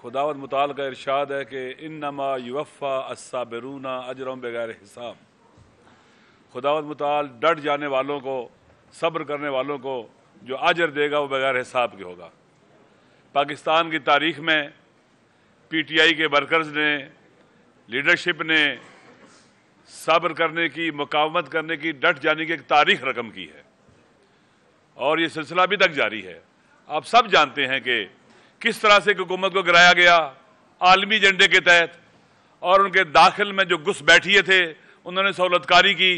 خداوند متعال کا ارشاد ہے کہ انما یوفا الصابرون اجرهم بغیر حساب. خداوند متعال ڈٹ جانے والوں کو، صبر کرنے والوں کو جو اجر دے گا وہ بغیر حساب کے ہوگا. پاکستان کی تاریخ میں پی ٹی آئی کے ورکرز نے، لیڈرشپ نے صبر کرنے کی، مقاومت کرنے کی، ڈٹ جانے کی ایک تاریخ رقم کی ہے، اور یہ سلسلہ ابھی تک جاری ہے. آپ سب جانتے ہیں کہ کس طرح سے حکومت کو گرایا گیا عالمی ایجنڈے کے تحت، اور ان کے داخل میں جو گھس بیٹھیے تھے انہوں نے سہولت کاری کی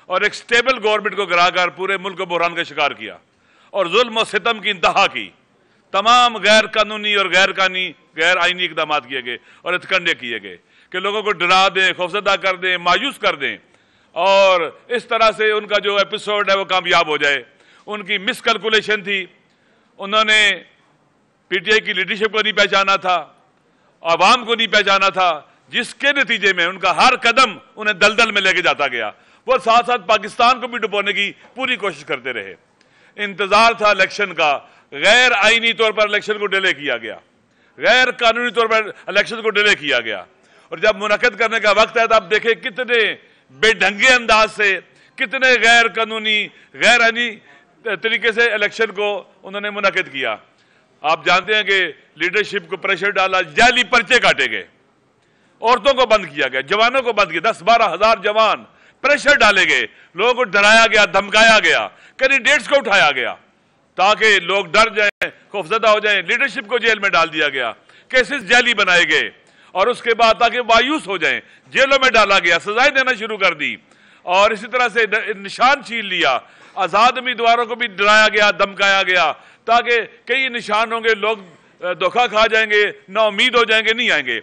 اور ایک سٹیبل گورنمنٹ کو گرا کر پورے ملک کو بحران کا شکار کیا اور ظلم و ستم کی انتہا کی. تمام غیر قانونی اور غیر آئینی اقدامات کیے گئے اور ہتھکنڈے کیے گئے کہ لوگوں کو ڈرا دیں، خوفزدہ کر دیں، مایوس کر دیں، اور اس طرح سے ان کا جو ایپیسوڈ ہے وہ کامیاب ہو جائے. ان کی مس کیلکولیشن تھی، انہوں نے پی ٹی آئی کی لیڈرشپ کو نہیں پہچانا تھا، عوام کو نہیں پہچانا تھا، جس کے نتیجے میں ان کا ہر قدم انہیں دلدل میں لے کے جاتا گیا. وہ ساتھ ساتھ پاکستان کو بھی ڈبونے کی پوری کوشش کرتے رہے. انتظار تھا الیکشن کا، غیر آئینی طور پر الیکشن کو ڈیلے کیا گیا، غیر قانونی طور پر الیکشن کو ڈیلے کیا گیا، اور جب منعقد کرنے کا وقت ہے تو آپ دیکھیں کتنے بے ڈھنگے انداز سے، کتنے غیر قانونی، غیر آئینی طریقے سے الیکشن کو انہوں نے منعقد کیا. آپ جانتے ہیں کہ لیڈرشپ کو پریشر ڈالا، جعلی پرچے کاٹے گئے، عورتوں کو بند کیا گیا، جوانوں کو بند کیا، 10-12 ہزار جوان پریشر ڈالے گئے، لوگوں کو ڈرایا گیا، دھمکایا گیا، کینڈیڈیٹس کو اٹھایا گیا تاکہ لوگ ڈر جائیں، خوفزدہ ہو جائیں. لیڈرشپ کو جیل میں ڈال دیا گیا، کیسز جعلی بنائے گئے، اور اس کے بعد تاکہ مایوس ہو جائیں جیلوں میں ڈالا گیا، سزائیں دینا شروع کر دی، اور اسی طرح سے نشان چھین لیا. آزاد امیدواروں کو بھی ڈرایا گیا، دھمکایا گیا تاکہ کئی نشان ہوں گے، لوگ دھوکہ کھا جائیں گے، نا امید ہو جائیں گے، نہیں آئیں گے.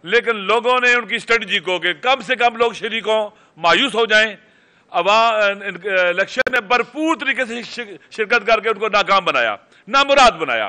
لیکن لوگوں نے ان کی اسٹریٹجی کو کہ کم سے کم لوگ شریک ہوں، مایوس ہو جائیں، الیکشن میں بھرپور طریقے سے شرکت کر کے ان کو ناکام بنایا، نامراد بنایا.